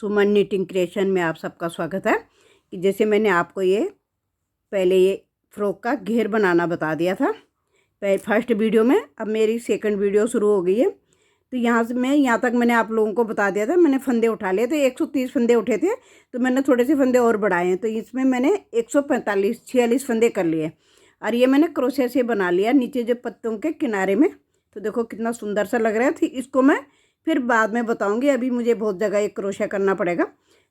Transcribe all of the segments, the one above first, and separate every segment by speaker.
Speaker 1: सुमन knitting creation में आप सबका स्वागत है। कि जैसे मैंने आपको ये पहले ये फ्रॉक का घेर बनाना बता दिया था फर्स्ट वीडियो में, अब मेरी सेकंड वीडियो शुरू हो गई है। तो यहाँ से मैं यहाँ तक मैंने आप लोगों को बता दिया था। मैंने फंदे उठा लिए थे, 130 फंदे उठे थे, तो मैंने थोड़े से फंदे और बढ़ाए हैं, तो इसमें मैंने 146 फंदे कर लिए। और ये मैंने क्रोशे से बना लिया नीचे जो पत्तों के किनारे में। तो देखो कितना सुंदर सा लग रहा है। इसको मैं फिर बाद में बताऊंगी, अभी मुझे बहुत जगह एक क्रोशा करना पड़ेगा,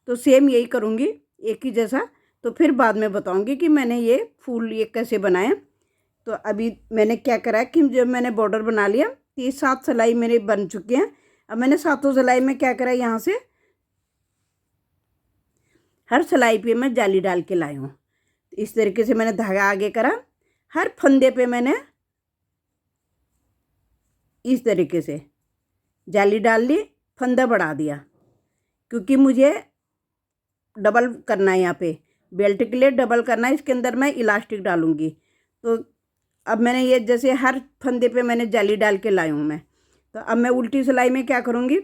Speaker 1: तो सेम यही करूंगी एक ही जैसा। तो फिर बाद में बताऊंगी कि मैंने ये फूल ये कैसे बनाए। तो अभी मैंने क्या करा कि जब मैंने बॉर्डर बना लिया, 7 सिलाई मेरे बन चुके हैं। अब मैंने 7 सिलाई में क्या करा, यहाँ से हर सिलाई पे मैं जाली डाल के लाई हूँ। इस तरीके से मैंने धागा आगे करा, हर फंदे पे मैंने इस तरीके से जाली डाल ली, फंदा बढ़ा दिया, क्योंकि मुझे डबल करना है। यहाँ पे बेल्ट के लिए डबल करना है, इसके अंदर मैं इलास्टिक डालूंगी। तो अब मैंने ये जैसे हर फंदे पे मैंने जाली डाल के लाई हूँ मैं। तो अब मैं उल्टी सिलाई में क्या करूँगी,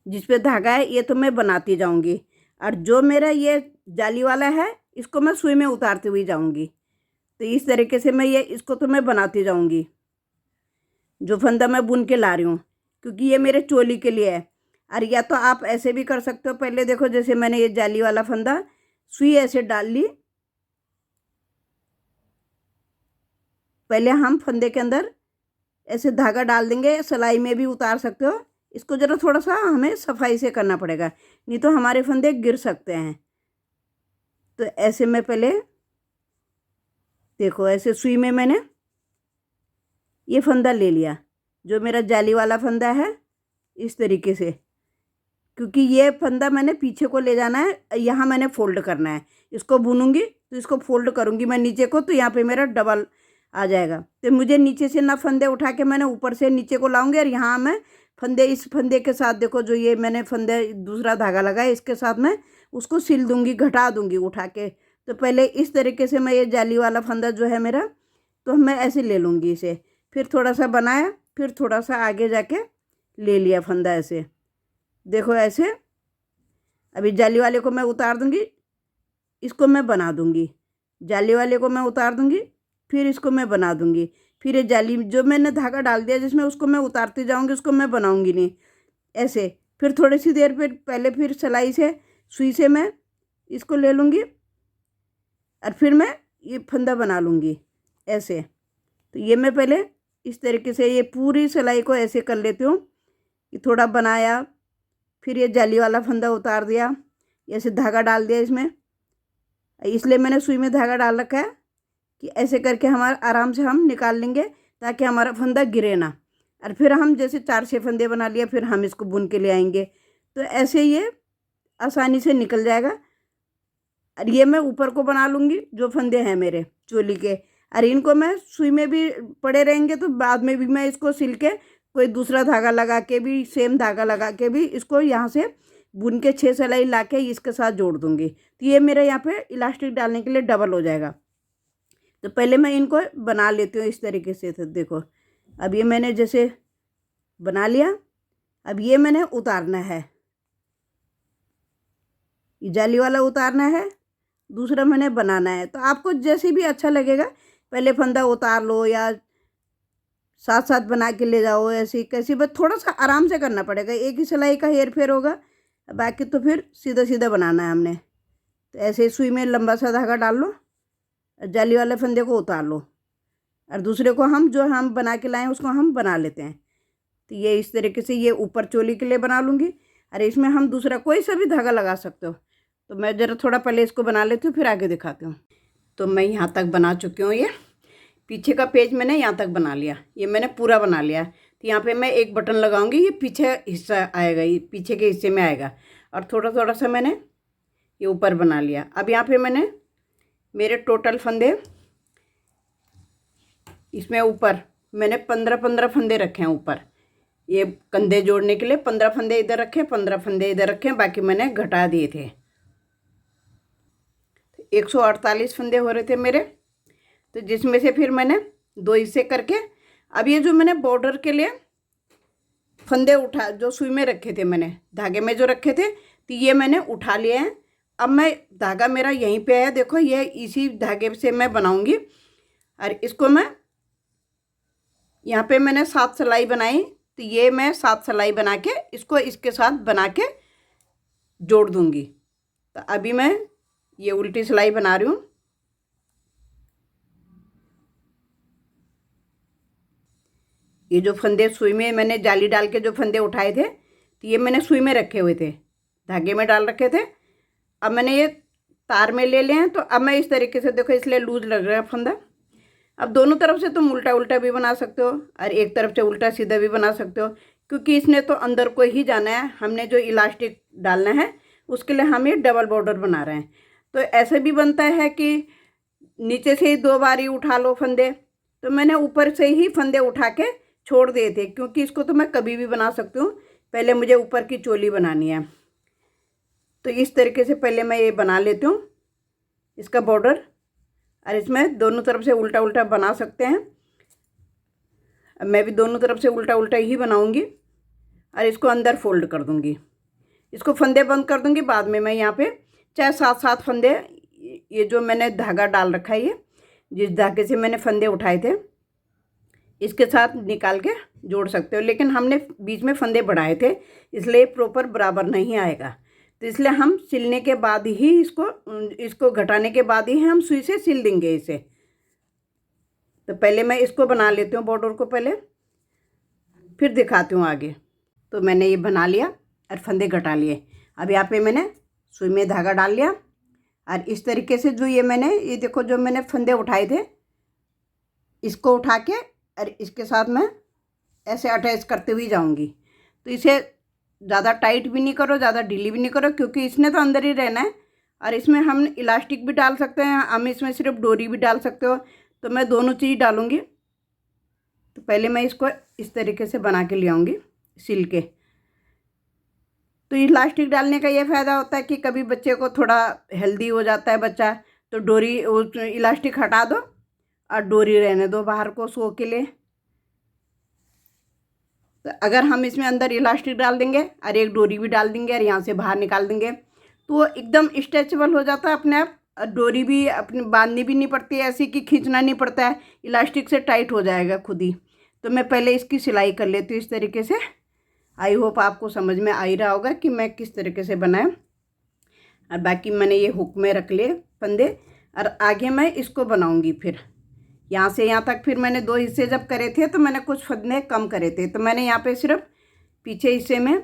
Speaker 1: जिस पे धागा है ये तो मैं बनाती जाऊँगी, और जो मेरा ये जाली वाला है इसको मैं सुई में उतारती हुई जाऊँगी। तो इस तरीके से मैं ये इसको तो मैं बनाती जाऊँगी, जो फंदा मैं बुन के ला रही हूँ, क्योंकि ये मेरे चोली के लिए है। और या तो आप ऐसे भी कर सकते हो। पहले देखो जैसे मैंने ये जाली वाला फंदा सुई ऐसे डाल ली, पहले हम फंदे के अंदर ऐसे धागा डाल देंगे, सिलाई में भी उतार सकते हो। इसको ज़रा थोड़ा सा हमें सफाई से करना पड़ेगा, नहीं तो हमारे फंदे गिर सकते हैं। तो ऐसे में पहले देखो ऐसे सुई में मैंने ये फंदा ले लिया, जो मेरा जाली वाला फंदा है, इस तरीके से, क्योंकि ये फंदा मैंने पीछे को ले जाना है, यहाँ मैंने फोल्ड करना है। इसको बुनूंगी तो इसको फोल्ड करूँगी मैं नीचे को, तो यहाँ पे मेरा डबल आ जाएगा। तो मुझे नीचे से ना फंदे उठा के मैंने ऊपर से नीचे को लाऊंगी, और यहाँ मैं फंदे इस फंदे के साथ देखो जो ये मैंने फंदे दूसरा धागा लगाया इसके साथ मैं उसको सिल दूँगी, घटा दूँगी उठा के। तो पहले इस तरीके से मैं ये जाली वाला फंदा जो है मेरा, तो मैं ऐसे ले लूँगी इसे, फिर थोड़ा सा बनाया, फिर थोड़ा सा आगे जाके ले लिया फंदा ऐसे, देखो ऐसे। अभी जाली वाले को मैं उतार दूँगी, इसको मैं बना दूँगी, जाली वाले को मैं उतार दूँगी, फिर इसको मैं बना दूँगी, फिर ये जाली जो मैंने धागा डाल दिया जिसमें उसको मैं उतारती जाऊँगी, उसको मैं बनाऊँगी नहीं ऐसे। फिर थोड़ी सी देर फिर पहले फिर सिलाई से सुई से मैं इसको ले लूँगी, और फिर मैं ये फंदा बना लूँगी ऐसे। तो ये मैं पहले इस तरीके से ये पूरी सिलाई को ऐसे कर लेती हूँ कि थोड़ा बनाया, फिर ये जाली वाला फंदा उतार दिया, ऐसे धागा डाल दिया इसमें। इसलिए मैंने सुई में धागा डाल रखा है कि ऐसे करके हमारा आराम से हम निकाल लेंगे, ताकि हमारा फंदा गिरे ना। और फिर हम जैसे 4-6 फंदे बना लिया, फिर हम इसको बुन के ले आएंगे, तो ऐसे ये आसानी से निकल जाएगा। और ये मैं ऊपर को बना लूँगी जो फंदे हैं मेरे चोली के, और इनको मैं सुई में भी पड़े रहेंगे, तो बाद में भी मैं इसको सिल के कोई दूसरा धागा लगा के भी, सेम धागा लगा के भी इसको यहाँ से बुन के 6 सिलाई ला के इसके साथ जोड़ दूँगी। तो ये मेरे यहाँ पे इलास्टिक डालने के लिए डबल हो जाएगा। तो पहले मैं इनको बना लेती हूँ इस तरीके से। तो देखो अब ये मैंने जैसे बना लिया, अब ये मैंने उतारना है, ये जाली वाला उतारना है, दूसरा मैंने बनाना है। तो आपको जैसे भी अच्छा लगेगा, पहले फंदा उतार लो या साथ साथ बना के ले जाओ, ऐसे कैसी, बस थोड़ा सा आराम से करना पड़ेगा। एक ही सिलाई का हेर फेर होगा, बाकी तो फिर सीधा सीधा बनाना है हमने। तो ऐसे सुई में लंबा सा धागा डाल लो, जाली वाले फंदे को उतार लो, और दूसरे को हम जो हम बना के लाएं उसको हम बना लेते हैं। तो ये इस तरीके से ये ऊपर चोली के लिए बना लूँगी, और इसमें हम दूसरा कोई सा भी धागा लगा सकते हो। तो मैं ज़रा थोड़ा पहले इसको बना लेती हूँ, फिर आगे दिखाती हूँ। तो मैं यहाँ तक बना चुकी हूँ, ये पीछे का पेज मैंने यहाँ तक बना लिया, ये मैंने पूरा बना लिया। तो यहाँ पे मैं एक बटन लगाऊंगी, ये पीछे हिस्सा आएगा, ये पीछे के हिस्से में आएगा, और थोड़ा थोड़ा सा मैंने ये ऊपर बना लिया। अब यहाँ पे मैंने मेरे टोटल फंदे इसमें ऊपर मैंने 15-15 फंदे रखे हैं ऊपर, ये कंधे जोड़ने के लिए 15 फंदे इधर रखे, 15 फंदे इधर रखे, बाकी मैंने घटा दिए थे। 148 फंदे हो रहे थे मेरे। तो जिसमें से फिर मैंने 2 हिस्से करके, अब ये जो मैंने बॉर्डर के लिए फंदे उठा, जो सुई में रखे थे मैंने, धागे में जो रखे थे, तो ये मैंने उठा लिए हैं। अब मैं, धागा मेरा यहीं पे है, देखो ये इसी धागे से मैं बनाऊंगी। और इसको मैं, यहाँ पे मैंने 7 सिलाई बनाई, तो ये मैं 7 सिलाई बना के इसको इसके साथ बना के जोड़ दूंगी। तो अभी मैं ये उल्टी सिलाई बना रही हूँ। ये जो फंदे सुई में मैंने जाली डाल के जो फंदे उठाए थे, तो ये मैंने सुई में रखे हुए थे, धागे में डाल रखे थे। अब मैंने ये तार में ले लिए हैं। तो अब मैं इस तरीके से, देखो इसलिए लूज लग रहा है फंदा। अब दोनों तरफ से तुम उल्टा उल्टा भी बना सकते हो और एक तरफ से उल्टा सीधा भी बना सकते हो, क्योंकि इसने तो अंदर को ही जाना है। हमने जो इलास्टिक डालना है उसके लिए हम ये डबल बॉर्डर बना रहे हैं। तो ऐसे भी बनता है कि नीचे से ही 2 बार ही उठा लो फंदे, तो मैंने ऊपर से ही फंदे उठा के छोड़ दिए थे, क्योंकि इसको तो मैं कभी भी बना सकती हूँ। पहले मुझे ऊपर की चोली बनानी है, तो इस तरीके से पहले मैं ये बना लेती हूँ इसका बॉर्डर। और इसमें दोनों तरफ से उल्टा उल्टा बना सकते हैं। अब मैं भी दोनों तरफ से उल्टा उल्टा ही बनाऊंगी और इसको अंदर फोल्ड कर दूंगी। इसको फंदे बंद कर दूंगी। बाद में मैं यहाँ पे चाहे 7 फंदे, ये जो मैंने धागा डाल रखा है, ये जिस धागे से मैंने फंदे उठाए थे, इसके साथ निकाल के जोड़ सकते हो। लेकिन हमने बीच में फंदे बढ़ाए थे, इसलिए प्रॉपर बराबर नहीं आएगा। तो इसलिए हम सिलने के बाद ही इसको घटाने के बाद ही हम सुई से सिल देंगे इसे। तो पहले मैं इसको बना लेती हूँ बॉर्डर को पहले, फिर दिखाती हूँ आगे। तो मैंने ये बना लिया और फंदे घटा लिए। अब यहाँ पे मैंने सुई में धागा डाल लिया और इस तरीके से जो ये देखो जो मैंने फंदे उठाए थे, इसको उठा के और इसके साथ मैं ऐसे अटैच करते हुए जाऊंगी। तो इसे ज़्यादा टाइट भी नहीं करो, ज़्यादा ढीली भी नहीं करो, क्योंकि इसने तो अंदर ही रहना है। और इसमें हम इलास्टिक भी डाल सकते हैं, हम इसमें सिर्फ डोरी भी डाल सकते हो। तो मैं दोनों चीज़ डालूँगी। तो पहले मैं इसको इस तरीके से बना के ले आऊँगी सिल के। तो इलास्टिक डालने का ये फ़ायदा होता है कि कभी बच्चे को थोड़ा हेल्दी हो जाता है बच्चा, तो डोरी इलास्टिक हटा दो और डोरी रहने दो बाहर को शो के लिए। तो अगर हम इसमें अंदर इलास्टिक डाल देंगे और एक डोरी भी डाल देंगे और यहाँ से बाहर निकाल देंगे, तो वो एकदम स्ट्रेचेबल हो जाता है अपने आप। डोरी भी अपनी बांधनी भी नहीं पड़ती है, ऐसी कि खींचना नहीं पड़ता है, इलास्टिक से टाइट हो जाएगा खुद ही। तो मैं पहले इसकी सिलाई कर लेती हूँ इस तरीके से। आई होप आपको समझ में आ ही रहा होगा कि मैं किस तरीके से बनाया। और बाकी मैंने ये हुक में रख लिए फंदे, और आगे मैं इसको बनाऊँगी। फिर यहाँ से यहाँ तक फिर मैंने 2 हिस्से जब करे थे, तो मैंने कुछ फंदे कम करे थे। तो मैंने यहाँ पे सिर्फ पीछे हिस्से में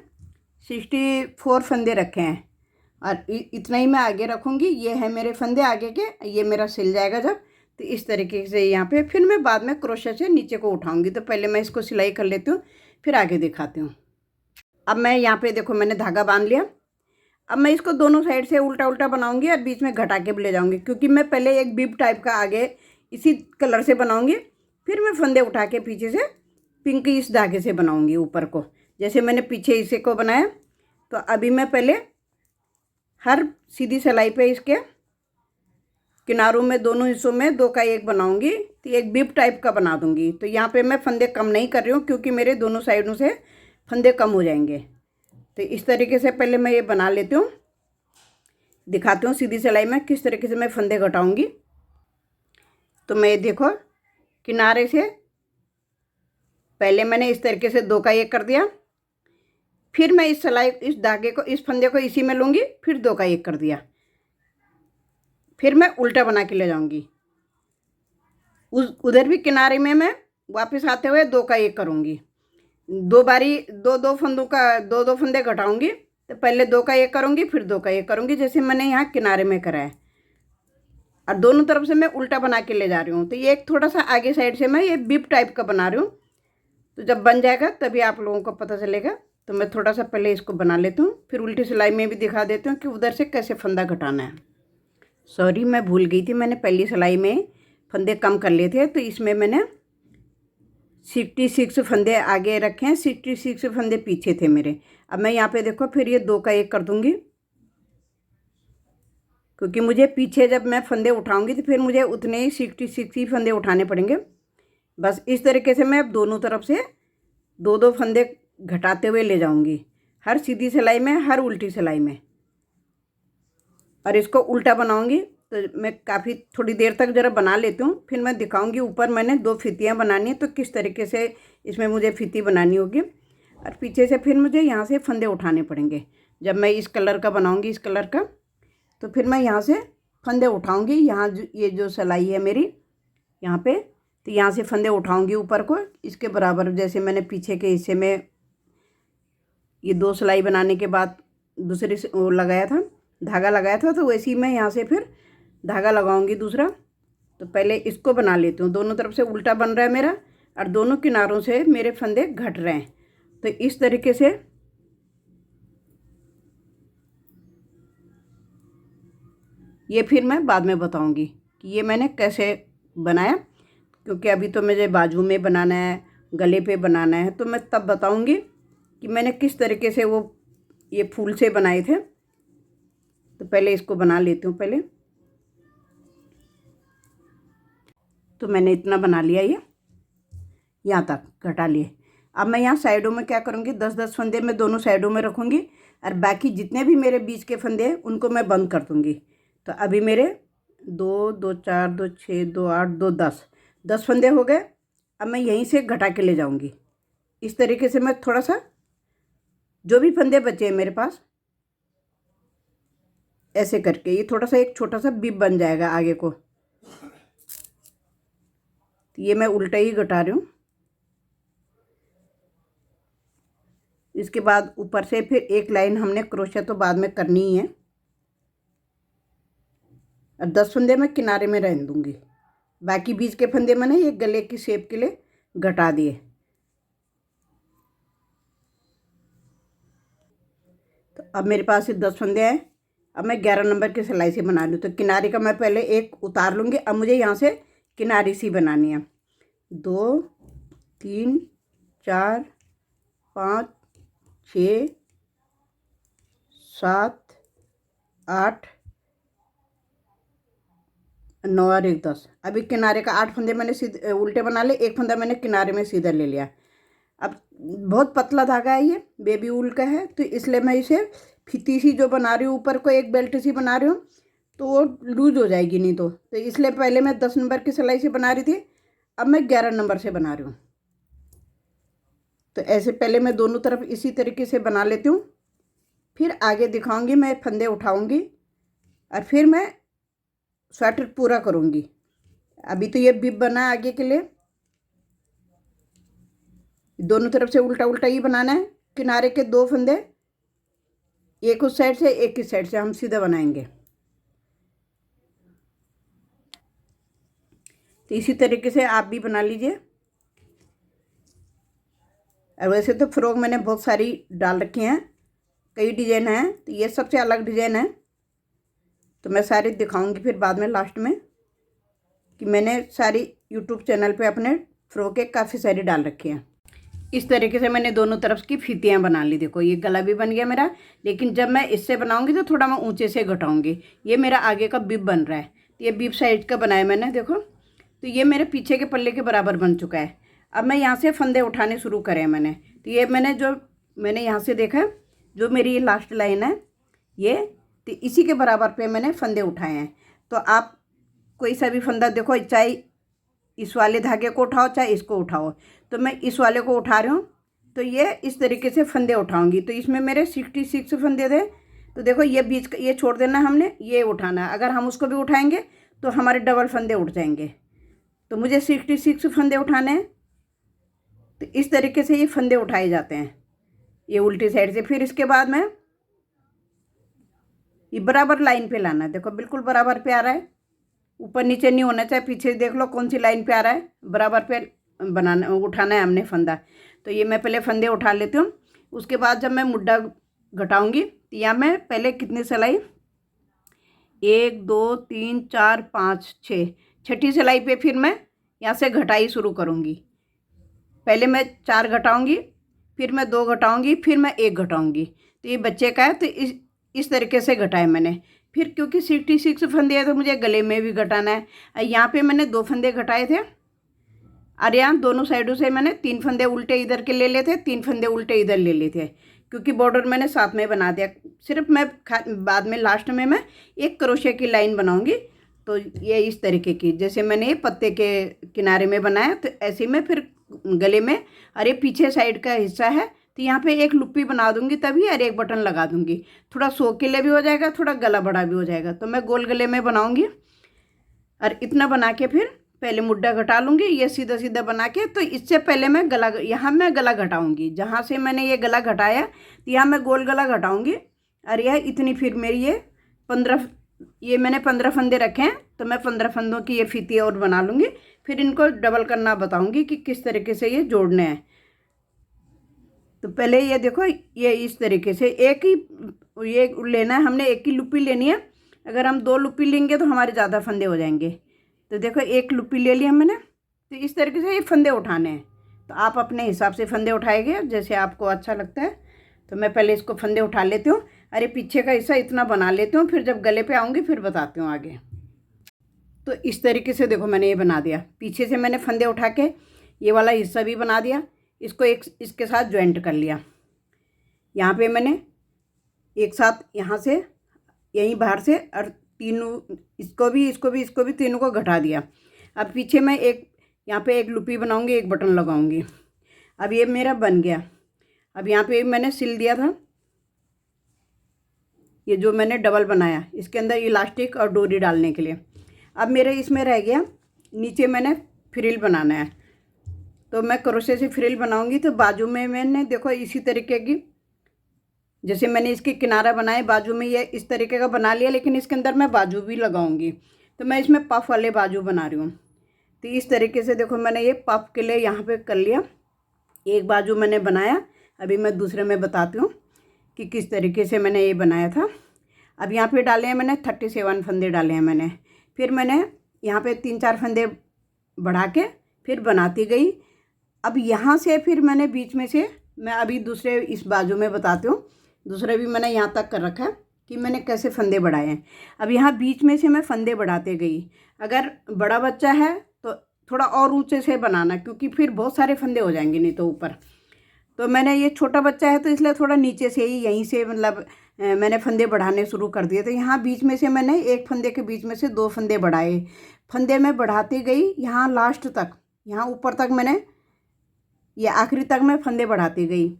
Speaker 1: 64 फंदे रखे हैं और इतना ही मैं आगे रखूँगी। ये है मेरे फंदे आगे के, ये मेरा सिल जाएगा जब। तो इस तरीके से यहाँ पे फिर मैं बाद में क्रोशे से नीचे को उठाऊँगी। तो पहले मैं इसको सिलाई कर लेती हूँ, फिर आगे दिखाती हूँ। अब मैं यहाँ पे देखो मैंने धागा बांध लिया। अब मैं इसको दोनों साइड से उल्टा उल्टा बनाऊँगी और बीच में घटा के भी ले जाऊँगी, क्योंकि मैं पहले एक बिब टाइप का आगे इसी कलर से बनाऊंगी। फिर मैं फंदे उठा के पीछे से पिंक इस धागे से बनाऊंगी ऊपर को, जैसे मैंने पीछे इसे को बनाया। तो अभी मैं पहले हर सीधी सिलाई पे इसके किनारों में दोनों हिस्सों में 2 का 1 बनाऊंगी। तो एक बिब टाइप का बना दूंगी। तो यहाँ पे मैं फंदे कम नहीं कर रही हूँ, क्योंकि मेरे दोनों साइडों से फंदे कम हो जाएंगे। तो इस तरीके से पहले मैं ये बना लेती हूँ, दिखाती हूँ सीधी सिलाई में किस तरीके से मैं फंदे घटाऊँगी। तो मैं देखो किनारे से पहले मैंने इस तरीके से 2 का 1 कर दिया, फिर मैं इस धागे को, इस फंदे को इसी में लूँगी, फिर 2 का 1 कर दिया, फिर मैं उल्टा बना के ले जाऊँगी। उधर भी किनारे में मैं वापस आते हुए 2 का 1 करूँगी। 2 बारी 2 फंदों का 2 फंदे घटाऊँगी। तो पहले 2 का 1 करूँगी, फिर 2 का 1 करूँगी, जैसे मैंने यहाँ किनारे में करा है। और दोनों तरफ से मैं उल्टा बना के ले जा रही हूँ। तो ये एक थोड़ा सा आगे साइड से मैं ये बिब टाइप का बना रही हूँ। तो जब बन जाएगा तभी आप लोगों को पता चलेगा। तो मैं थोड़ा सा पहले इसको बना लेती हूँ, फिर उल्टी सिलाई में भी दिखा देती हूँ कि उधर से कैसे फंदा घटाना है। सॉरी, मैं भूल गई थी, मैंने पहली सिलाई में फंदे कम कर लिए थे। तो इसमें मैंने 66 फंदे आगे रखे हैं, 66 फंदे पीछे थे मेरे। अब मैं यहाँ पे देखो फिर ये 2 का 1 कर दूँगी, क्योंकि मुझे पीछे जब मैं फंदे उठाऊंगी तो फिर मुझे उतने ही 66 ही फंदे उठाने पड़ेंगे। बस इस तरीके से मैं अब दोनों तरफ से 2 फंदे घटाते हुए ले जाऊंगी, हर सीधी सिलाई में, हर उल्टी सिलाई में। और इसको उल्टा बनाऊंगी। तो मैं काफ़ी थोड़ी देर तक ज़रा बना लेती हूँ, फिर मैं दिखाऊंगी। ऊपर मैंने 2 फीतियाँ बनानी है, तो किस तरीके से इसमें मुझे फीती बनानी होगी। और पीछे से फिर मुझे यहाँ से फंदे उठाने पड़ेंगे। जब मैं इस कलर का बनाऊंगी, इस कलर का, तो फिर मैं यहाँ से फंदे उठाऊंगी। यहाँ ये जो सिलाई है मेरी यहाँ पे, तो यहाँ से फंदे उठाऊंगी ऊपर को इसके बराबर। जैसे मैंने पीछे के हिस्से में ये 2 सिलाई बनाने के बाद दूसरी से वो लगाया था, धागा लगाया था, तो वैसे ही मैं यहाँ से फिर धागा लगाऊंगी दूसरा। तो पहले इसको बना लेती हूँ। दोनों तरफ से उल्टा बन रहा है मेरा, और दोनों किनारों से मेरे फंदे घट रहे हैं। तो इस तरीके से ये फिर मैं बाद में बताऊंगी कि ये मैंने कैसे बनाया, क्योंकि अभी तो मुझे बाजू में बनाना है, गले पे बनाना है, तो मैं तब बताऊंगी कि मैंने किस तरीके से वो ये फूल से बनाए थे। तो पहले इसको बना लेती हूँ पहले। तो मैंने इतना बना लिया, ये यहाँ तक घटा लिए। अब मैं यहाँ साइडों में क्या करूँगी, 10-10 फंदे मैं दोनों साइडों में रखूँगी, और बाकी जितने भी मेरे बीच के फंदे हैं उनको मैं बंद कर दूँगी। तो अभी मेरे 2 2 4 2 6 2 8 2 10 फंदे हो गए। अब मैं यहीं से घटा के ले जाऊँगी। इस तरीके से मैं थोड़ा सा, जो भी फंदे बचे हैं मेरे पास, ऐसे करके ये थोड़ा सा एक छोटा सा बिब बन जाएगा आगे को। तो ये मैं उल्टा ही घटा रही हूँ। इसके बाद ऊपर से फिर एक लाइन हमने क्रोशा तो बाद में करनी ही है, और 10 फंदे मैं किनारे में रहने दूँगी। बाकी बीच के फंदे मैंने ये गले की शेप के लिए घटा दिए। तो अब मेरे पास ये 10 फंदे हैं। अब मैं 11 नंबर की सिलाई से बना लूँ। तो किनारे का मैं पहले एक उतार लूँगी। अब मुझे यहाँ से किनारी सी बनानी है। 2 3 4 5 6 7 8 9 और 1 10। अभी किनारे का 8 फंदे मैंने सीधे उल्टे बना लिए, एक फंदा मैंने किनारे में सीधा ले लिया। अब बहुत पतला धागा है, ये बेबी वूल का है, तो इसलिए मैं इसे फीती सी जो बना रही हूँ, ऊपर को एक बेल्ट सी बना रही हूँ, तो वो लूज हो जाएगी नहीं तो इसलिए पहले मैं 10 नंबर की सिलाई से बना रही थी, अब मैं 11 नंबर से बना रही हूँ। तो ऐसे पहले मैं दोनों तरफ इसी तरीके से बना लेती हूँ, फिर आगे दिखाऊंगी। मैं फंदे उठाऊंगी और फिर मैं स्वेटर पूरा करूँगी। अभी तो ये बिब बना है आगे के लिए, दोनों तरफ से उल्टा उल्टा ही बनाना है। किनारे के 2 फंदे एक उस साइड से एक इस साइड से हम सीधा बनाएंगे। तो इसी तरीके से आप भी बना लीजिए। और वैसे तो फ्रॉक मैंने बहुत सारी डाल रखी हैं, कई डिज़ाइन हैं, तो ये सबसे अलग डिज़ाइन है। तो मैं सारी दिखाऊंगी फिर बाद में लास्ट में कि मैंने सारी यूट्यूब चैनल पे अपने फ्रॉकें काफ़ी सारी डाल रखी हैं। इस तरीके से मैंने दोनों तरफ की फीतियाँ बना ली। देखो ये गला भी बन गया मेरा, लेकिन जब मैं इससे बनाऊंगी तो थोड़ा मैं ऊंचे से घटाऊंगी। ये मेरा आगे का बिब बन रहा है, तो ये बिब साइज का बनाया मैंने, देखो। तो ये मेरे पीछे के पल्ले के बराबर बन चुका है। अब मैं यहाँ से फंदे उठाने शुरू करे मैंने। तो ये मैंने यहाँ से देखा, जो मेरी ये लास्ट लाइन है ये, तो इसी के बराबर पे मैंने फंदे उठाए हैं। तो आप कोई सा भी फंदा देखो, चाहे इस वाले धागे को उठाओ चाहे इसको उठाओ। तो मैं इस वाले को उठा रही हूँ, तो ये इस तरीके से फंदे उठाऊंगी। तो इसमें मेरे 66 फंदे थे। तो देखो ये बीच का ये छोड़ देना, हमने ये उठाना है। अगर हम उसको भी उठाएंगे तो हमारे डबल फंदे उठ जाएंगे। तो मुझे 66 फंदे उठाने हैं। तो इस तरीके से ये फंदे उठाए जाते हैं, ये उल्टी साइड से। फिर इसके बाद में ये बराबर लाइन पे लाना है। देखो बिल्कुल बराबर पे आ रहा है, ऊपर नीचे नहीं होना चाहिए। पीछे देख लो कौन सी लाइन पे आ रहा है, बराबर पे बनाना उठाना है हमने फंदा। तो ये मैं पहले फंदे उठा लेती हूँ। उसके बाद जब मैं मुड्ढा घटाऊंगी तो यहाँ मैं पहले कितनी सिलाई, 1 2 3 4 5 6, छठी सिलाई पे फिर मैं यहाँ से घटाई शुरू करूँगी। पहले मैं 4 घटाऊँगी, फिर मैं 2 घटाऊँगी, फिर मैं 1 घटाऊँगी। तो ये बच्चे का है, तो इस तरीके से घटाए मैंने। फिर क्योंकि 66 फंदे है तो मुझे गले में भी घटाना है। यहाँ पे मैंने 2 फंदे घटाए थे, और यहाँ दोनों साइडों से मैंने 3 फंदे उल्टे इधर के ले लेते, 3 फंदे उल्टे इधर ले लेते, क्योंकि बॉर्डर मैंने साथ में बना दिया। सिर्फ मैं बाद में लास्ट में मैं एक क्रोशे की लाइन बनाऊंगी। तो ये इस तरीके की, जैसे मैंने ये पत्ते के किनारे में बनाया, तो ऐसे में फिर गले में, और ये पीछे साइड का हिस्सा है तो यहाँ पे एक लुप्पी बना दूंगी तभी, और एक बटन लगा दूंगी। थोड़ा शो के लिए भी हो जाएगा, थोड़ा गला बड़ा भी हो जाएगा। तो मैं गोल गले में बनाऊंगी और इतना बना के फिर पहले मुड्ढा घटा लूँगी, ये सीधा सीधा बना के। तो इससे पहले मैं गला, यहाँ मैं गला घटाऊँगी, जहाँ से मैंने ये गला घटाया तो यहाँ मैं गोल गला घटाऊँगी। और यह इतनी फिर मेरी ये 15, ये मैंने 15 फंदे रखे हैं, तो मैं 15 फंदों की ये फीती और बना लूँगी। फिर इनको डबल करना बताऊँगी कि किस तरीके से ये जोड़ने हैं। तो पहले ये देखो, ये इस तरीके से एक ही ये लेना है हमने, एक ही लुप्पी लेनी है। अगर हम 2 लुप्पी लेंगे तो हमारे ज़्यादा फंदे हो जाएंगे। तो देखो एक लुप्पी ले लिया मैंने। तो इस तरीके से ये फंदे उठाने हैं। तो आप अपने हिसाब से फंदे उठाएंगे जैसे आपको अच्छा लगता है। तो मैं पहले इसको फंदे उठा लेती हूँ। अरे पीछे का हिस्सा इतना बना लेती हूँ, फिर जब गले पे आऊँगी फिर बताती हूँ आगे। तो इस तरीके से देखो मैंने ये बना दिया। पीछे से मैंने फंदे उठा के ये वाला हिस्सा भी बना दिया। इसको एक इसके साथ ज्वाइंट कर लिया। यहाँ पे मैंने एक साथ यहाँ से यहीं बाहर से, और तीनों इसको भी तीनों को घटा दिया। अब पीछे मैं एक यहाँ पे एक लुपी बनाऊंगी, एक बटन लगाऊंगी। अब ये मेरा बन गया। अब यहाँ पे मैंने सिल दिया था, ये जो मैंने डबल बनाया इसके अंदर इलास्टिक और डोरी डालने के लिए। अब मेरे इसमें रह गया, नीचे मैंने फ्रिल बनाना है। तो मैं क्रोशे से फ्रिल बनाऊंगी। तो बाजू में मैंने देखो इसी तरीके की, जैसे मैंने इसके किनारा बनाए बाजू में ये इस तरीके का बना लिया, लेकिन इसके अंदर मैं बाजू भी लगाऊंगी। तो मैं इसमें पफ वाले बाजू बना रही हूँ। तो इस तरीके से देखो मैंने ये पफ के लिए यहाँ पे कर लिया। एक बाजू मैंने बनाया, अभी मैं दूसरे में बताती हूँ कि किस तरीके से मैंने ये बनाया था। अब यहाँ पे डाले हैं मैंने 37 फंदे डाले हैं मैंने। फिर मैंने यहाँ पे 3-4 फंदे बढ़ा के फिर बनाती गई। अब यहाँ से फिर मैंने बीच में से, मैं अभी दूसरे इस बाजू में बताती हूँ, दूसरे भी मैंने यहाँ तक कर रखा है कि मैंने कैसे फंदे बढ़ाए हैं। अब यहाँ बीच में से मैं फंदे बढ़ाते गई। अगर बड़ा बच्चा है तो थोड़ा और ऊंचे से बनाना, क्योंकि फिर बहुत सारे फंदे हो जाएंगे नहीं तो ऊपर। तो मैंने ये छोटा बच्चा है तो इसलिए थोड़ा नीचे से ही, यहीं से मतलब मैंने फंदे बढ़ाने शुरू कर दिए। तो यहाँ बीच में से मैंने एक फंदे के बीच में से 2 फंदे बढ़ाए। फंदे में बढ़ाती गई यहाँ लास्ट तक, यहाँ ऊपर तक मैंने, ये आखिरी तक मैं फंदे बढ़ाती गई।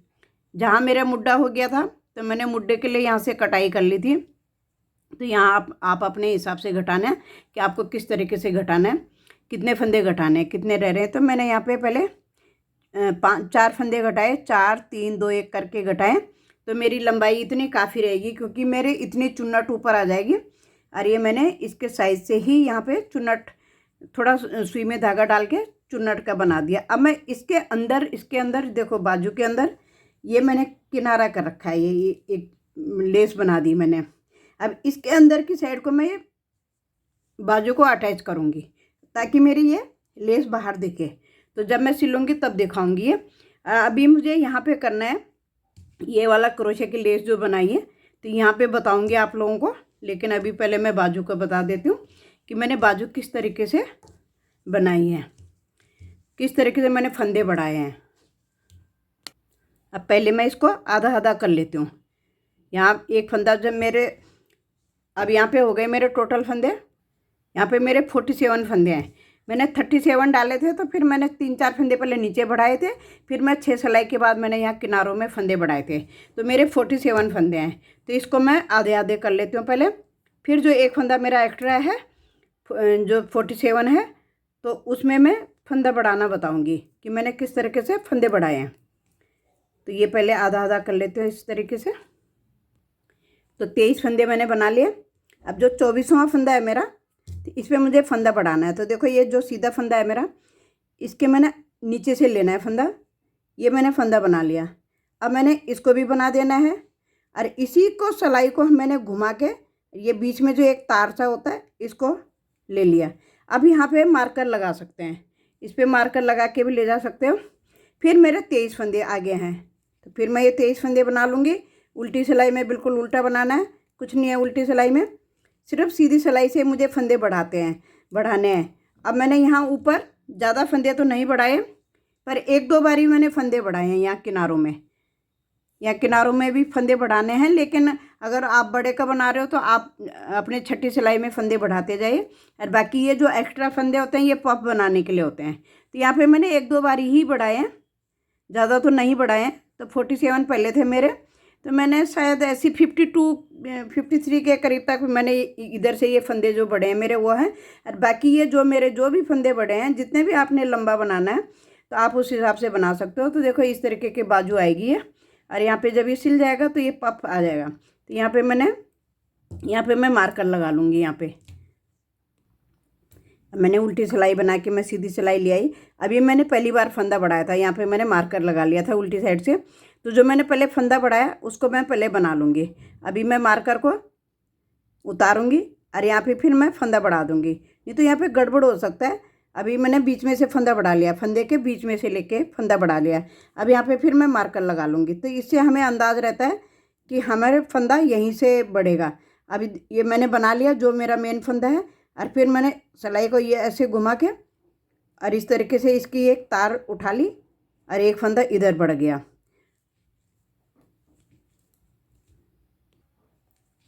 Speaker 1: जहाँ मेरा मुड्ढा हो गया था तो मैंने मुड्ढे के लिए यहाँ से कटाई कर ली थी। तो यहाँ आप अपने हिसाब से घटाना है कि आपको किस तरीके से घटाना है, कितने फंदे घटाने हैं, कितने रह रहे हैं। तो मैंने यहाँ पे पहले 4 फंदे घटाए, 4 3 2 1 करके घटाए। तो मेरी लंबाई इतनी काफ़ी रहेगी, क्योंकि मेरे इतनी चुन्नट ऊपर आ जाएगी। और ये मैंने इसके साइज से ही यहाँ पे चुन्नट, थोड़ा सुई में धागा डाल के चुन्नट का बना दिया। अब मैं इसके अंदर देखो बाजू के अंदर ये मैंने किनारा कर रखा है, ये एक लेस बना दी मैंने। अब इसके अंदर की साइड को मैं ये बाजू को अटैच करूँगी ताकि मेरी ये लेस बाहर दिखे। तो जब मैं सिलूँगी तब दिखाऊँगी ये। अभी मुझे यहाँ पे करना है ये वाला क्रोशे की लेस जो बनाई है, तो यहाँ पे बताऊँगी आप लोगों को। लेकिन अभी पहले मैं बाजू को बता देती हूँ कि मैंने बाजू किस तरीके से बनाई है, किस तरीके से मैंने फंदे बढ़ाए हैं। अब पहले मैं इसको आधा आधा कर लेती हूँ। यहाँ एक फंदा जब मेरे, अब यहाँ पे हो गए मेरे टोटल फंदे, यहाँ पे मेरे 47 फंदे हैं। मैंने 37 डाले थे, तो फिर मैंने 3-4 फंदे पहले नीचे बढ़ाए थे, फिर मैं 6 सिलाई के बाद मैंने यहाँ किनारों में फंदे बढ़ाए थे। तो मेरे 47 फंदे हैं। तो इसको मैं आधे आधे कर लेती हूँ पहले। फिर जो एक फंदा मेरा एक्स्ट्रा है जो 47 है, तो उसमें मैं फंदा बढ़ाना बताऊँगी कि मैंने किस तरीके से फंदे बढ़ाए हैं। तो ये पहले आधा आधा कर लेते हो इस तरीके से। तो 23 फंदे मैंने बना लिए। अब जो 24वां फंदा है मेरा, तो इसमें मुझे फंदा बढ़ाना है। तो देखो ये जो सीधा फंदा है मेरा, इसके मैंने नीचे से लेना है फंदा। ये मैंने फंदा बना लिया। अब मैंने इसको भी बना देना है, और इसी को सिलाई को मैंने घुमा के, ये बीच में जो एक तार सा होता है इसको ले लिया। अब यहाँ पे मार्कर लगा सकते हैं, इस पर मार्कर लगा के भी ले जा सकते हो। फिर मेरे 23 फंदे आगे हैं, तो फिर मैं ये 23 फंदे बना लूँगी। उल्टी सिलाई में बिल्कुल उल्टा बनाना है, कुछ नहीं है उल्टी सिलाई में, सिर्फ सीधी सिलाई से मुझे फंदे बढ़ाने हैं। अब मैंने यहाँ ऊपर ज़्यादा फंदे तो नहीं बढ़ाए, पर एक दो बारी मैंने फंदे बढ़ाए हैं यहाँ किनारों में। यहाँ किनारों में भी फंदे बढ़ाने हैं, लेकिन अगर आप बड़े का बना रहे हो तो आप अपने छठी सिलाई में फंदे बढ़ाते जाइए। और बाकी ये जो एक्स्ट्रा फंदे होते हैं ये पफ बनाने के लिए होते हैं। तो यहाँ पे मैंने एक दो बारी ही बढ़ाए हैं, ज़्यादा तो नहीं बढ़ाए हैं। तो 47 पहले थे मेरे, तो मैंने शायद ऐसी 53 के करीब तक मैंने इधर से ये फंदे जो बढ़े हैं मेरे वो हैं। और बाकी ये जो मेरे जो भी फंदे बढ़े हैं, जितने भी आपने लंबा बनाना है तो आप उस हिसाब से बना सकते हो। तो देखो इस तरीके के बाजू आएगी ये, और यहाँ पे जब ये सिल जाएगा तो ये पफ आ जाएगा। तो यहाँ पे मैं मार्कर लगा लूँगी। यहाँ पे मैंने उल्टी सिलाई बना के मैं सीधी सिलाई ले आई। अभी मैंने पहली बार फंदा बढ़ाया था, यहाँ पे मैंने मार्कर लगा लिया था उल्टी साइड से। तो जो मैंने पहले फंदा बढ़ाया उसको मैं पहले बना लूँगी। अभी मैं मार्कर को उतारूँगी और यहाँ पे फिर मैं फंदा बढ़ा दूँगी, नहीं तो यहाँ पे गड़बड़ हो सकता है। अभी मैंने बीच में से फंदा बढ़ा लिया, फंदे के बीच में से लेके फंदा बढ़ा लिया। अब यहाँ पे फिर मैं मार्कर लगा लूँगी, तो इससे हमें अंदाज़ रहता है कि हमारे फंदा यहीं से बढ़ेगा। अभी ये मैंने बना लिया जो मेरा मेन फंदा है, और फिर मैंने सिलाई को ये ऐसे घुमा के और इस तरीके से इसकी एक तार उठा ली और एक फंदा इधर बढ़ गया।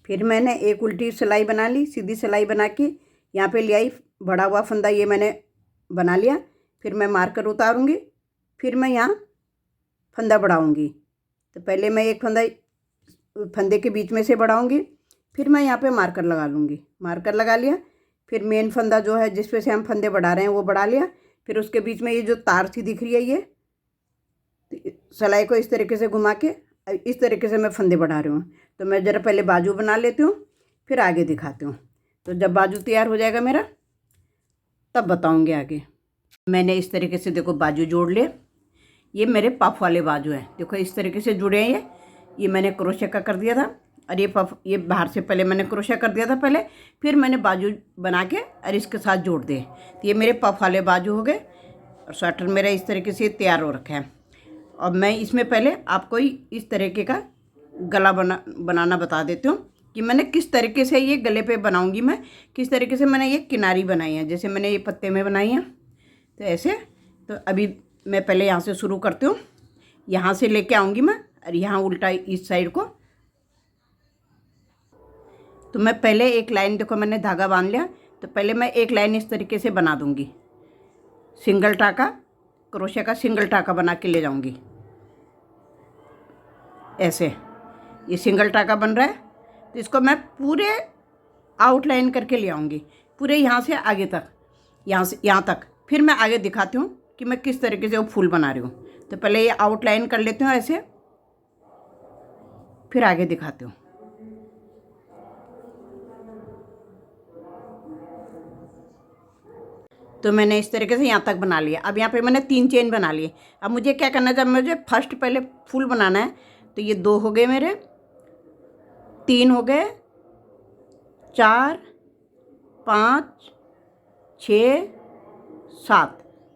Speaker 1: फिर मैंने एक उल्टी सिलाई बना ली, सीधी सिलाई बना के यहाँ पे ले आई, बड़ा हुआ फंदा ये मैंने बना लिया। फिर मैं मार्कर उतारूँगी, फिर मैं यहाँ फंदा बढ़ाऊँगी। तो पहले मैं एक फंदे के बीच में से बढ़ाऊँगी, फिर मैं यहाँ पे मार्कर लगा लूँगी। मार्कर लगा लिया, फिर मेन फंदा जो है जिस पे से हम फंदे बढ़ा रहे हैं वो बढ़ा लिया। फिर उसके बीच में ये जो तार सी दिख रही है ये, सिलाई को इस तरीके से घुमा के इस तरीके से मैं फंदे बढ़ा रही हूँ। तो मैं ज़रा पहले बाजू बना लेती हूँ, फिर आगे दिखाती हूँ। तो जब बाजू तैयार हो जाएगा मेरा तब बताऊँगी आगे। मैंने इस तरीके से देखो बाजू जोड़ लिए। ये मेरे पफ वाले बाजू हैं, देखो इस तरीके से जुड़े हैं। ये मैंने क्रोशे का कर दिया था, और ये पफ ये बाहर से पहले मैंने क्रोशा कर दिया था पहले, फिर मैंने बाजू बना के और इसके साथ जोड़ दिए। तो ये मेरे पफ वाले बाजू हो गए, और स्वेटर मेरा इस तरीके से तैयार हो रखा है। और मैं इसमें पहले आपको इस तरीके का गला बनाना बता देती हूँ कि मैंने किस तरीके से ये गले पे बनाऊँगी। मैं किस तरीके से मैंने ये किनारी बनाई है, जैसे मैंने ये पत्ते में बनाई है तो ऐसे। तो अभी मैं पहले यहाँ से शुरू करती हूँ, यहाँ से लेके आऊँगी मैं, और यहाँ उल्टा इस साइड को। तो मैं पहले एक लाइन, देखो मैंने धागा बांध लिया, तो पहले मैं एक लाइन इस तरीके से बना दूँगी, सिंगल टाका, क्रोशे का सिंगल टाका बना के ले जाऊँगी ऐसे। ये सिंगल टाका बन रहा है, तो इसको मैं पूरे आउटलाइन करके ले आऊँगी, पूरे यहाँ से आगे तक, यहाँ से यहाँ तक। फिर मैं आगे दिखाती हूँ कि मैं किस तरीके से वो फूल बना रही हूँ। तो पहले ये आउटलाइन कर लेती हूँ ऐसे, फिर आगे दिखाती हूँ। तो मैंने इस तरीके से यहाँ तक बना लिया। अब यहाँ पे मैंने 3 चेन बना लिए। अब मुझे क्या करना है, जब मुझे फर्स्ट पहले फूल बनाना है, तो ये 2 हो गए मेरे, 3 हो गए, 4, 5, 6,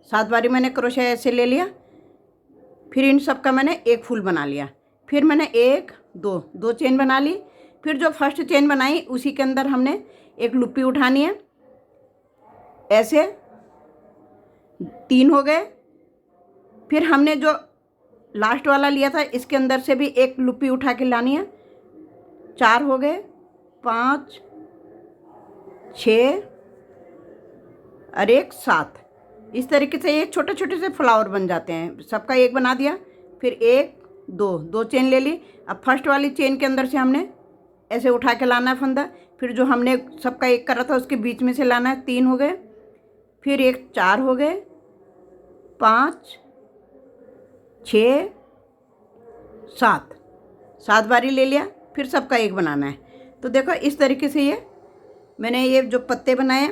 Speaker 1: 7 बारी मैंने क्रोशा ऐसे ले लिया। फिर इन सब का मैंने एक फूल बना लिया। फिर मैंने 1, 2 चेन बना ली। फिर जो फर्स्ट चेन बनाई उसी के अंदर हमने एक लुप्पी उठानी है ऐसे, 3 हो गए। फिर हमने जो लास्ट वाला लिया था इसके अंदर से भी एक लुप्पी उठा के लानी है, 4 हो गए, 5, 6 और 1, 7। इस तरीके से ये छोटे छोटे से फ्लावर बन जाते हैं। सबका एक बना दिया, फिर 1, 2 चेन ले ली। अब फर्स्ट वाली चेन के अंदर से हमने ऐसे उठा के लाना है फंदा। फिर जो हमने सबका एक करा था उसके बीच में से लाना है, 3 हो गए, फिर 1, 4 हो गए, 5, 6, 7 बारी ले लिया। फिर सबका एक बनाना है। तो देखो इस तरीके से ये मैंने ये जो पत्ते बनाए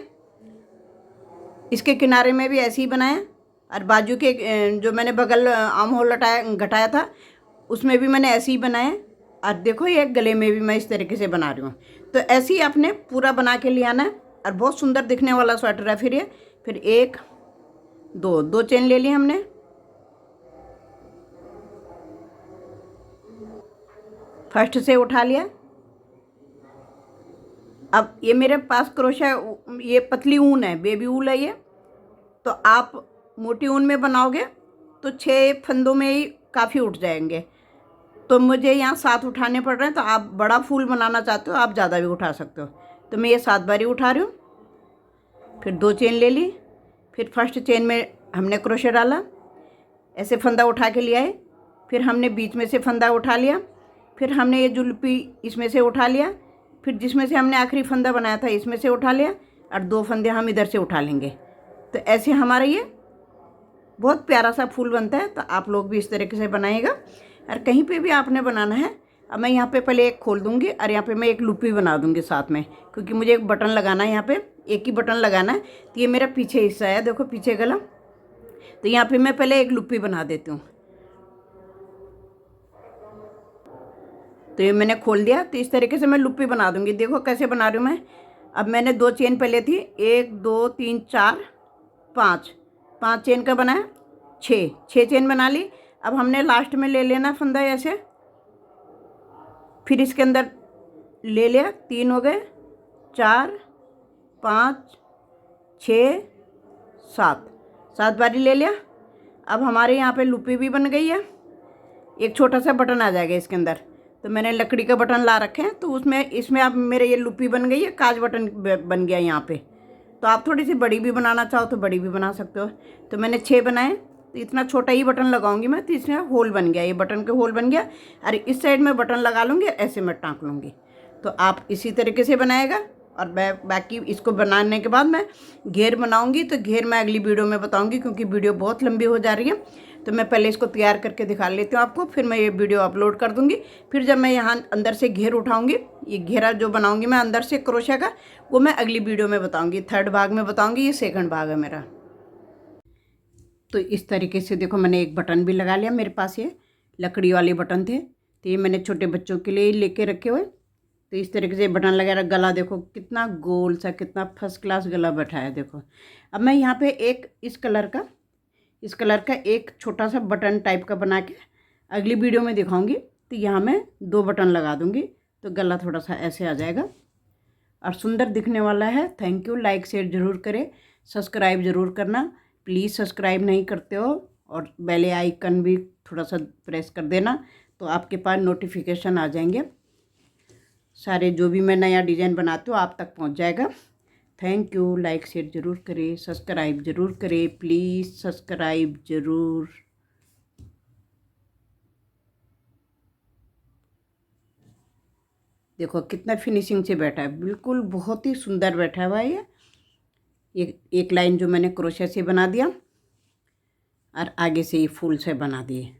Speaker 1: इसके किनारे में भी ऐसे ही बनाया, और बाजू के जो मैंने बगल आर्म होल घटाया था उसमें भी मैंने ऐसे ही बनाए। और देखो ये गले में भी मैं इस तरीके से बना रही हूँ। तो ऐसे ही आपने पूरा बना के ले आना है, और बहुत सुंदर दिखने वाला स्वेटर है। फिर ये फिर 1, 2 चेन ले ली हमने, फर्स्ट से उठा लिया। अब ये मेरे पास क्रोशा, ये पतली ऊन है, बेबी ऊल है ये, तो आप मोटी ऊन में बनाओगे तो 6 फंदों में ही काफ़ी उठ जाएंगे। तो मुझे यहाँ 7 उठाने पड़ रहे हैं, तो आप बड़ा फूल बनाना चाहते हो आप ज़्यादा भी उठा सकते हो। तो मैं ये 7 बारी उठा रही हूँ। फिर 2 चेन ले ली, फिर फर्स्ट चेन में हमने क्रोशे डाला, ऐसे फंदा उठा के लिया है। फिर हमने बीच में से फंदा उठा लिया, फिर हमने ये जुल्पी इसमें से उठा लिया, फिर जिसमें से हमने आखिरी फंदा बनाया था इसमें से उठा लिया, और 2 फंदे हम इधर से उठा लेंगे। तो ऐसे हमारा ये बहुत प्यारा सा फूल बनता है। तो आप लोग भी इस तरीके से बनाइएगा, और कहीं पे भी आपने बनाना है। अब मैं यहाँ पे पहले एक खोल दूँगी, और यहाँ पे मैं एक लुप्पी बना दूँगी साथ में, क्योंकि मुझे एक बटन लगाना है। यहाँ पे एक ही बटन लगाना है। तो ये मेरा पीछे हिस्सा है, देखो पीछे गला। तो यहाँ पे मैं पहले एक लुप्पी बना देती हूँ। तो ये मैंने खोल दिया। तो इस तरीके से मैं लुप्पी बना दूँगी। देखो कैसे बना रही हूँ मैं। अब मैंने 2 चेन पहले थी, 1 2 3 4 5 चेन का बनाया, 6 चेन बना ली। अब हमने लास्ट में ले लेना फंदा ऐसे, फिर इसके अंदर ले लिया, 3 हो गए, 4 5 6 7 बारी ले लिया। अब हमारे यहाँ पे लुप्पी भी बन गई है। एक छोटा सा बटन आ जाएगा इसके अंदर। तो मैंने लकड़ी का बटन ला रखे हैं, तो उसमें इसमें अब मेरे ये लुप्पी बन गई है, काज बटन बन गया यहाँ पे। तो आप थोड़ी सी बड़ी भी बनाना चाहो तो बड़ी भी बना सकते हो। तो मैंने 6 बनाए, तो इतना छोटा ही बटन लगाऊंगी मैं। तो इसमें होल बन गया, ये बटन के होल बन गया, और इस साइड में बटन लगा लूँगी, ऐसे मैं टाँक लूँगी। तो आप इसी तरीके से बनाएगा। और बाकी इसको बनाने के बाद मैं घेर बनाऊँगी। तो घेर मैं अगली वीडियो में बताऊँगी, क्योंकि वीडियो बहुत लंबी हो जा रही है। तो मैं पहले इसको तैयार करके दिखा लेती हूँ आपको, फिर मैं ये वीडियो अपलोड कर दूँगी। फिर जब मैं यहाँ अंदर से घेर उठाऊँगी, ये घेरा जो बनाऊँगी मैं अंदर से क्रोशा का, वो मैं अगली वीडियो में बताऊँगी, 3rd भाग में बताऊँगी। ये 2nd भाग है मेरा। तो इस तरीके से देखो मैंने एक बटन भी लगा लिया। मेरे पास ये लकड़ी वाले बटन थे, तो ये मैंने छोटे बच्चों के लिए लेके रखे हुए। तो इस तरीके से बटन लगा। गला देखो कितना गोल सा, कितना फर्स्ट क्लास गला बैठा है देखो। अब मैं यहाँ पे एक इस कलर का एक छोटा सा बटन टाइप का बना के अगली वीडियो में दिखाऊंगी। तो यहाँ मैं 2 बटन लगा दूंगी, तो गला थोड़ा सा ऐसे आ जाएगा और सुंदर दिखने वाला है। Thank you. लाइक शेयर ज़रूर करें, सब्सक्राइब ज़रूर करना। प्लीज़ सब्सक्राइब नहीं करते हो, और बेल आइकन भी थोड़ा सा प्रेस कर देना, तो आपके पास नोटिफिकेशन आ जाएंगे। सारे जो भी मैं नया डिज़ाइन बनाती हूँ आप तक पहुँच जाएगा। Thank you. लाइक शेयर ज़रूर करें, सब्सक्राइब ज़रूर करें, प्लीज़ सब्सक्राइब ज़रूर। देखो कितना फिनिशिंग से बैठा है, बिल्कुल बहुत ही सुंदर बैठा हुआ है ये। एक लाइन जो मैंने क्रोशे से बना दिया, और आगे से ये फूल से बना दिए।